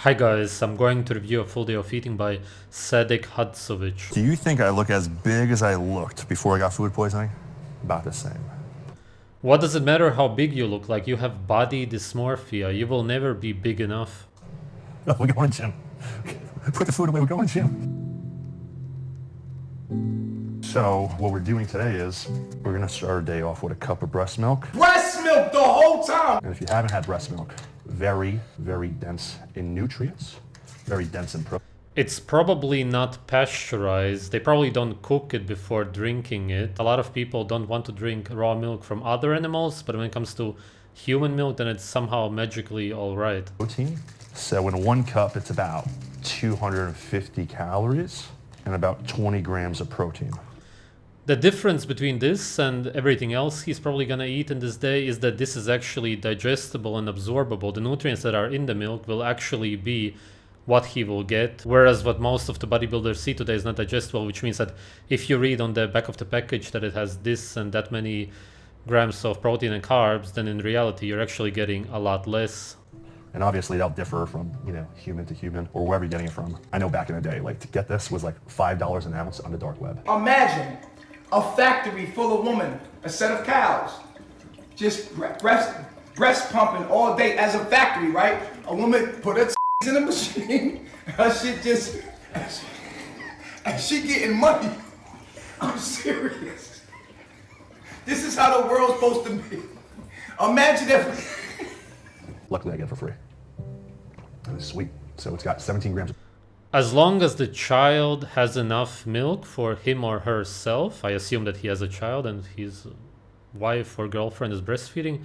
Hi guys, I'm going to review a full day of eating by Sadik Hadzovic. Do you think I look as big as I looked before I got food poisoning? About the same. What does it matter how big you look like? You have body dysmorphia. You will never be big enough. Oh, we're going to gym. Put the food away, we're going to gym. So what we're doing today is we're gonna start our day off with a cup of breast milk. Breast milk the whole time! And if you haven't had breast milk, very, very dense in nutrients, very dense in protein. It's probably not pasteurized. They probably don't cook it before drinking it. A lot of people don't want to drink raw milk from other animals, but when it comes to human milk, then it's somehow magically all right. Protein. So in one cup, it's about 250 calories and about 20 grams of protein. The difference between this and everything else he's probably gonna eat in this day is that this is actually digestible and absorbable. The nutrients that are in the milk will actually be what he will get, whereas what most of the bodybuilders see today is not digestible, which means that if you read on the back of the package that it has this and that many grams of protein and carbs, then in reality you're actually getting a lot less. And obviously that'll differ from, human to human or wherever you're getting it from. I know back in the day, like to get this was like $5 an ounce on the dark web. Imagine a factory full of women, a set of cows, just breast pumping all day as a factory, right? A woman put her in a machine, her shit just, and she getting money. I'm serious. This is how the world's supposed to be. Imagine if... Luckily I get it for free. And it's sweet. So it's got 17 grams. As long as the child has enough milk for him or herself, I assume that he has a child and his wife or girlfriend is breastfeeding,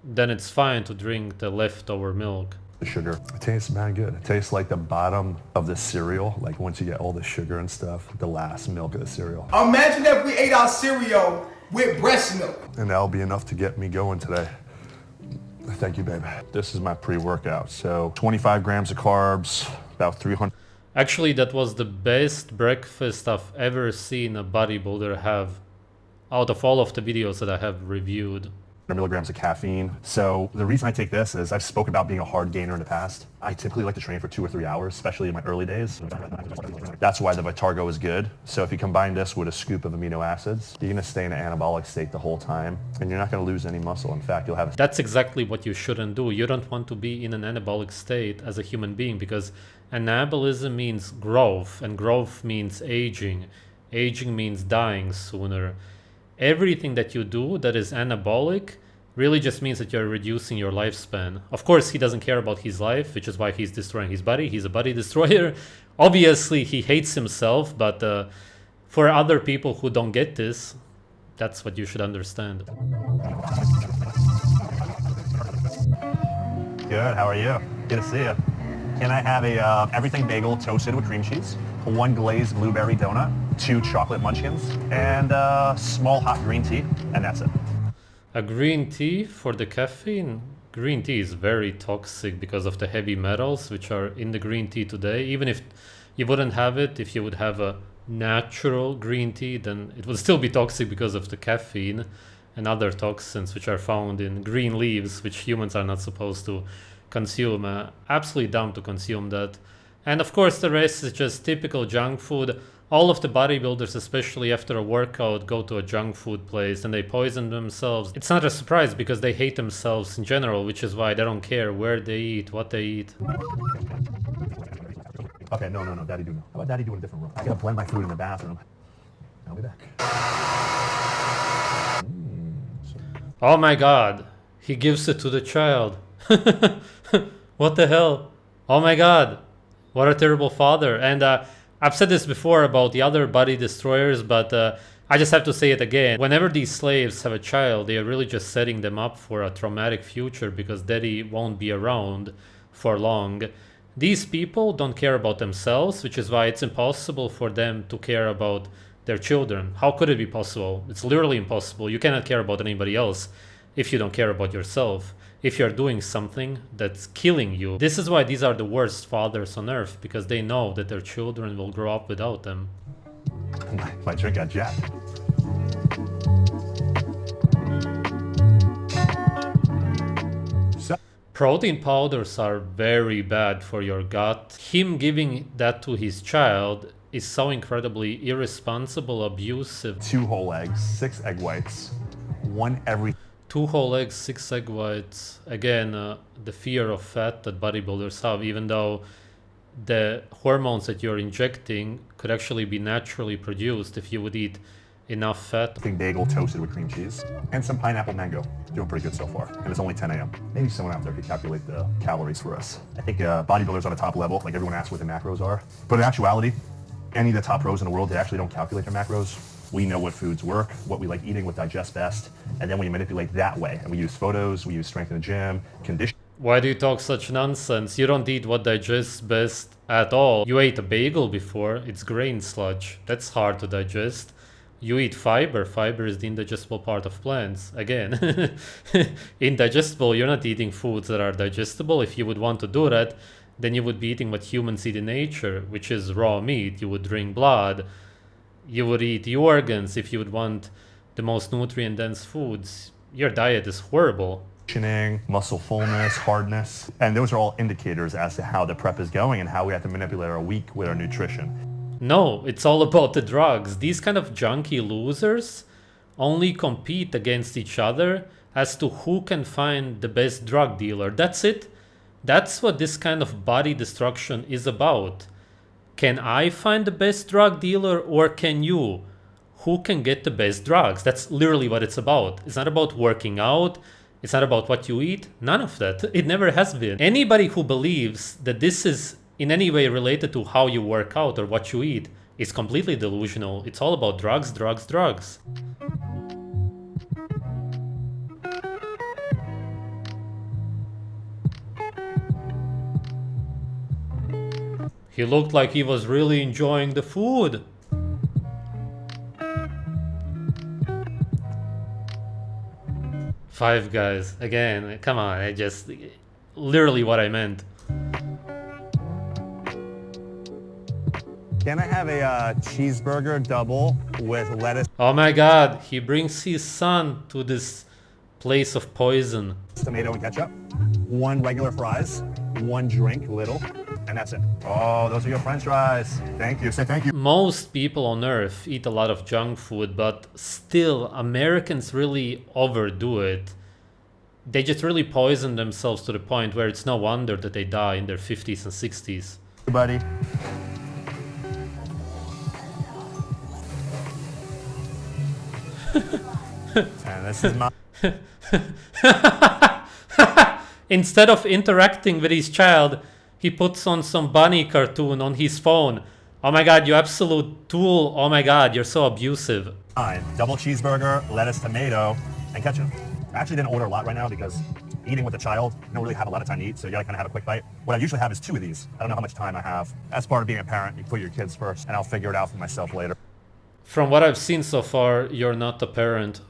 then it's fine to drink the leftover milk. The sugar, it tastes man good. It tastes like the bottom of the cereal, like once you get all the sugar and stuff, the last milk of the cereal. Imagine if we ate our cereal with breast milk. And that'll be enough to get me going today. Thank you, babe. This is my pre-workout. So 25 grams of carbs, about 300. Actually, that was the best breakfast I've ever seen a bodybuilder have out of all of the videos that I have reviewed. Milligrams of caffeine. So the reason I take this is I've spoken about being a hard gainer in the past. I typically like to train for 2 or 3 hours, especially in my early days. That's why the Vitargo is good. So if you combine this with a scoop of amino acids, you're gonna stay in an anabolic state the whole time and you're not gonna lose any muscle. In fact, you'll have That's exactly what you shouldn't do. You don't want to be in an anabolic state as a human being because anabolism means growth and growth means aging. Aging means dying sooner. Everything that you do that is anabolic really just means that you're reducing your lifespan. Of course, he doesn't care about his life, which is why he's destroying his body. He's a body destroyer. Obviously, he hates himself, but for other people who don't get this, that's what you should understand. Good, how are you? Good to see you. Can I have a everything bagel toasted with cream cheese, 1 glazed blueberry donut, 2 chocolate munchkins, and a small hot green tea, and that's it. A green tea for the caffeine? Green tea is very toxic because of the heavy metals which are in the green tea today. Even if you wouldn't have it, if you would have a natural green tea, then it would still be toxic because of the caffeine and other toxins which are found in green leaves, which humans are not supposed to consume. Absolutely dumb to consume that. And of course the rest is just typical junk food. All of the bodybuilders, especially after a workout, go to a junk food place and they poison themselves. It's not a surprise because they hate themselves in general, which is why they don't care where they eat, what they eat. Okay, no, Daddy do know. How about Daddy do in a different room? I gotta blend my food in the bathroom. I'll be back. Oh my god, he gives it to the child. What the hell? Oh my god, what a terrible father. And I've said this before about the other body destroyers, but I just have to say it again. Whenever these slaves have a child, they are really just setting them up for a traumatic future because daddy won't be around for long. These people don't care about themselves, which is why it's impossible for them to care about their children. How could it be possible? It's literally impossible. You cannot care about anybody else if you don't care about yourself. If you're doing something that's killing you. This is why these are the worst fathers on earth, because they know that their children will grow up without them. My drink got jacked. Protein powders are very bad for your gut. Him giving that to his child is so incredibly irresponsible, abusive. 2 whole eggs, 6 egg whites, 1 every 2 whole eggs, 6 egg whites. Again, the fear of fat that bodybuilders have, even though the hormones that you're injecting could actually be naturally produced if you would eat enough fat. big bagel toasted with cream cheese, and some pineapple mango. Doing pretty good so far. And it's only 10 a.m. Maybe someone out there could calculate the calories for us. I think bodybuilders on the top level, like everyone asks what the macros are. But in actuality, any of the top pros in the world, they actually don't calculate their macros. We know what foods work, what we like eating, what digests best, and then we manipulate that way. And we use photos, we use strength in the gym, conditioning. Why do you talk such nonsense? You don't eat what digests best at all. You ate a bagel before, it's grain sludge. That's hard to digest. You eat fiber. Fiber is the indigestible part of plants. Again, indigestible, you're not eating foods that are digestible. If you would want to do that, then you would be eating what humans eat in nature, which is raw meat. You would drink blood. You would eat the organs if you would want the most nutrient-dense foods. Your diet is horrible. Muscle fullness, hardness, and those are all indicators as to how the prep is going and how we have to manipulate our week with our nutrition. No, it's all about the drugs. These kind of junkie losers only compete against each other as to who can find the best drug dealer. That's it. That's what this kind of body destruction is about. Can I find the best drug dealer, or can you? Who can get the best drugs? That's literally what it's about. It's not about working out. It's not about what you eat. None of that. It never has been. Anybody who believes that this is in any way related to how you work out or what you eat is completely delusional. It's all about drugs, drugs, drugs. He looked like he was really enjoying the food. Five Guys. Again, come on. I just... literally what I meant. Can I have a cheeseburger double with lettuce, Oh my god, he brings his son to this place of poison. tomato, and ketchup? 1 regular fries, 1 drink, little, and that's it. Oh, those are your french fries. Thank you. Say thank you. Most people on earth eat a lot of junk food, but still, Americans really overdo it. They just really poison themselves to the point where it's no wonder that they die in their 50s and 60s. Everybody. And this is my... Instead of interacting with his child, he puts on some bunny cartoon on his phone. Oh my god, you absolute tool. Oh my god, you're so abusive. Double cheeseburger, lettuce, tomato, and ketchup. I actually didn't order a lot right now because eating with a child, you don't really have a lot of time to eat, so you gotta kind of have a quick bite. What I usually have is 2 of these. I don't know how much time I have. As part of being a parent, you put your kids first, and I'll figure it out for myself later. From what I've seen so far, you're not a parent.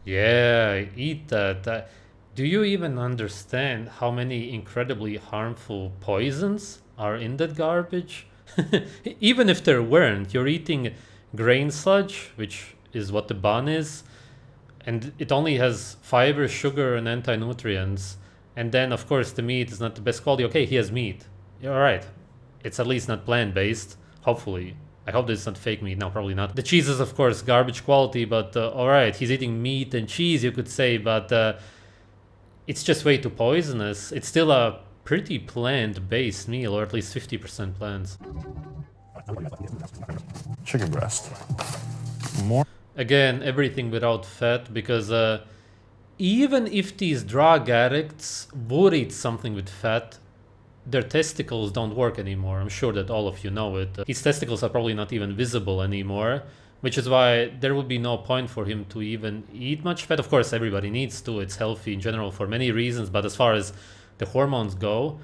Yeah, eat that. Do you even understand how many incredibly harmful poisons are in that garbage? Even if there weren't, you're eating grain sludge, which is what the bun is, and it only has fiber, sugar, and anti-nutrients. And then, of course, the meat is not the best quality. Okay, he has meat. You're alright. It's at least not plant-based, hopefully. I hope this is not fake meat. No, probably not. The cheese is, of course, garbage quality, but alright, he's eating meat and cheese, you could say, but it's just way too poisonous. It's still a pretty plant-based meal, or at least 50% plants. Chicken breast. More. Again, everything without fat, because even if these drug addicts would eat something with fat, their testicles don't work anymore. I'm sure that all of you know it. His testicles are probably not even visible anymore, which is why there would be no point for him to even eat much fat. Of course, everybody needs to. It's healthy in general for many reasons, but as far as the hormones go,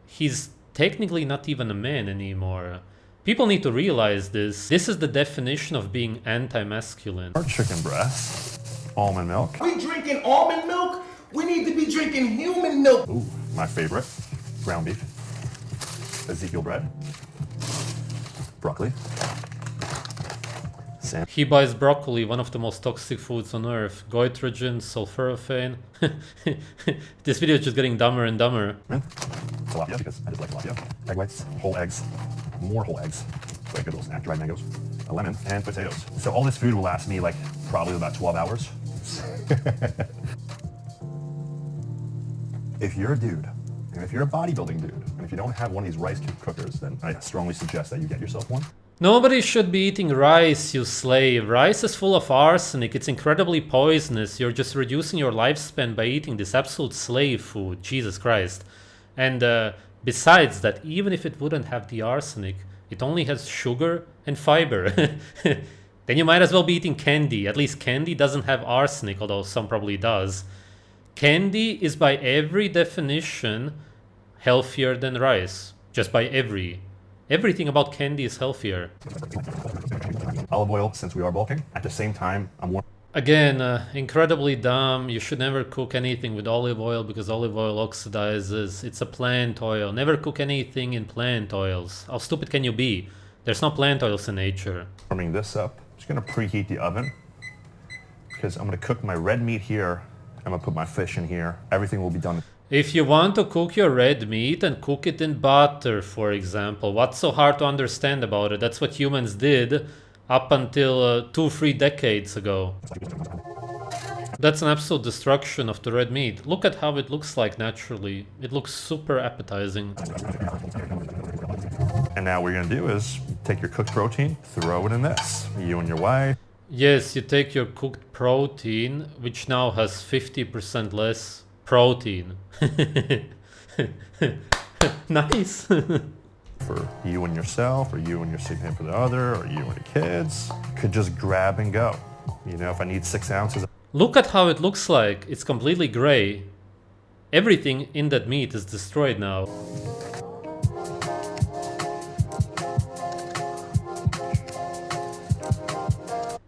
he's technically not even a man anymore. People need to realize this. This is the definition of being anti-masculine. Our chicken breast, almond milk. We drinking almond milk? We need to be drinking human milk. Ooh, my favorite, ground beef. Ezekiel bread. Broccoli. rice in. He buys broccoli, one of the most toxic foods on earth. Goitrogen, sulforaphane. This video is just getting dumber and dumber. Tilapia, because I just like tilapia. Egg whites, whole eggs, more whole eggs. Like a good little snack, dried mangoes, a lemon, and potatoes. So all this food will last me like probably about 12 hours. If you're a dude, and if you're a bodybuilding dude, and if you don't have one of these rice cookers, then I strongly suggest that you get yourself one. Nobody should be eating rice, you slave. Rice is full of arsenic. It's incredibly poisonous. You're just reducing your lifespan by eating this absolute slave food. Jesus Christ. And besides that, even if it wouldn't have the arsenic, it only has sugar and fiber. Then you might as well be eating candy. At least candy doesn't have arsenic, although some probably does. Candy is by every definition healthier than rice. Just by everything about candy is healthier. Olive oil, since we are bulking. At the same time, I'm warm. Again, incredibly dumb. You should never cook anything with olive oil because olive oil oxidizes. It's a plant oil. Never cook anything in plant oils. How stupid can you be? There's no plant oils in nature. Warming this up. I'm just gonna preheat the oven because I'm gonna cook my red meat here. I'm gonna put my fish in here. Everything will be done. If you want to cook your red meat and cook it in butter, for example, what's so hard to understand about it? That's what humans did up until 2-3 decades ago. That's an absolute destruction of the red meat. Look at how it looks like naturally. It looks super appetizing. And now what you're gonna do is take your cooked protein, throw it in this. You and your wife. Yes, you take your cooked protein, which now has 50% less protein. Nice. For you and yourself, or you and your significant other, or you and the kids, could just grab and go. You know, if I need 6 ounces. Look at how it looks like. It's completely gray. Everything in that meat is destroyed now.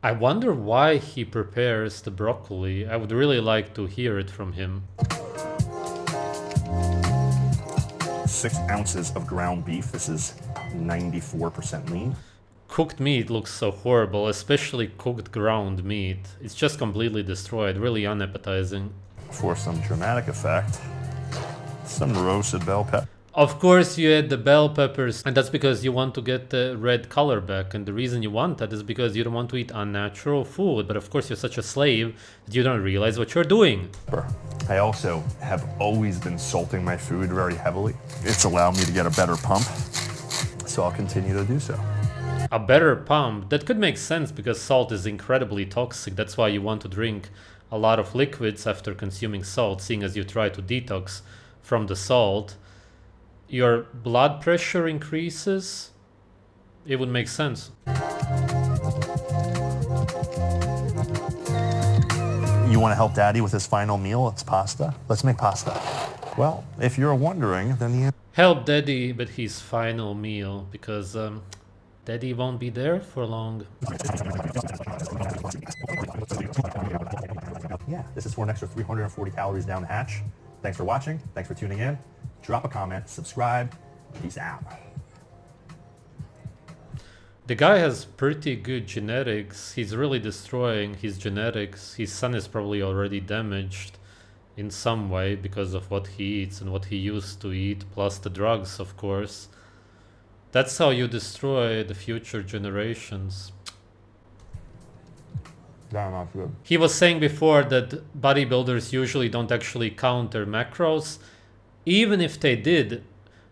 I wonder why he prepares the broccoli. I would really like to hear it from him. 6 ounces of ground beef. This is 94% lean. Cooked meat looks so horrible, especially cooked ground meat. It's just completely destroyed, really unappetizing. For some dramatic effect, some roasted bell pepper. Of course you add the bell peppers, and that's because you want to get the red color back, and the reason you want that is because you don't want to eat unnatural food, but of course you're such a slave that you don't realize what you're doing. I also have always been salting my food very heavily. It's allowed me to get a better pump, so I'll continue to do so. A better pump? That could make sense because salt is incredibly toxic. That's why you want to drink a lot of liquids after consuming salt, seeing as you try to detox from the salt. Your blood pressure increases. It would make sense. You want to help Daddy with his final meal? It's pasta. Let's make pasta. Well, if you're wondering, then the Help Daddy with his final meal because Daddy won't be there for long. Yeah, this is for an extra 340 calories down the hatch. Thanks for watching. Thanks for tuning in. Drop a comment, subscribe. Peace out. The guy has pretty good genetics. He's really destroying his genetics. His son is probably already damaged in some way because of what he eats and what he used to eat, plus the drugs, of course. That's how you destroy the future generations. He was saying before that bodybuilders usually don't actually count their macros. Even if they did,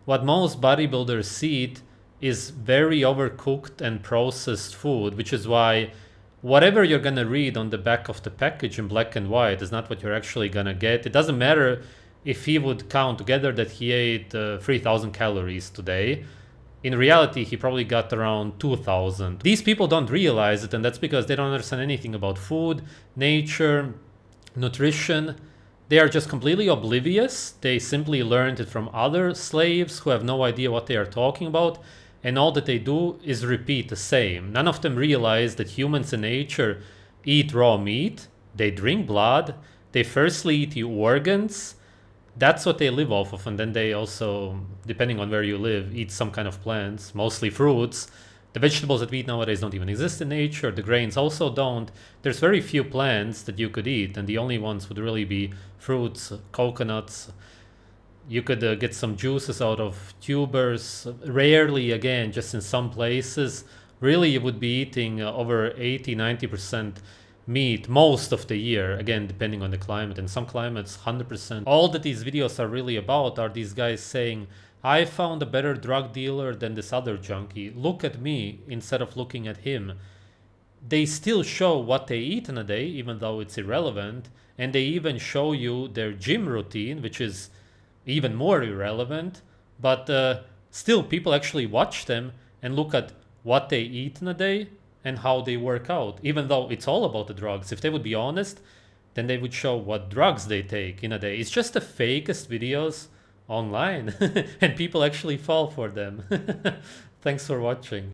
what most bodybuilders eat is very overcooked and processed food, which is why whatever you're gonna read on the back of the package in black and white is not what you're actually gonna get. It doesn't matter if he would count together that he ate 3,000 calories today. In reality, he probably got around 2,000. These people don't realize it, and that's because they don't understand anything about food, nature, nutrition. They are just completely oblivious. They simply learned it from other slaves who have no idea what they are talking about, and all that they do is repeat the same. None of them realize that humans in nature eat raw meat, they drink blood, they firstly eat the organs. That's what they live off of, and then they also, depending on where you live, eat some kind of plants, mostly fruits, The vegetables that we eat nowadays don't even exist in nature. The grains also don't. There's very few plants that you could eat, and the only ones would really be fruits, coconuts. You could get some juices out of tubers. Rarely, again, just in some places. Really, you would be eating over 80-90% meat most of the year, again depending on the climate. In some climates 100%. All that these videos are really about are these guys saying, I found a better drug dealer than this other junkie, look at me instead of looking at him. They still show what they eat in a day, even though it's irrelevant, and they even show you their gym routine, which is even more irrelevant, but still people actually watch them and look at what they eat in a day and how they work out, even though it's all about the drugs. If they would be honest, then they would show what drugs they take in a day. It's just the fakest videos online and people actually fall for them. Thanks for watching.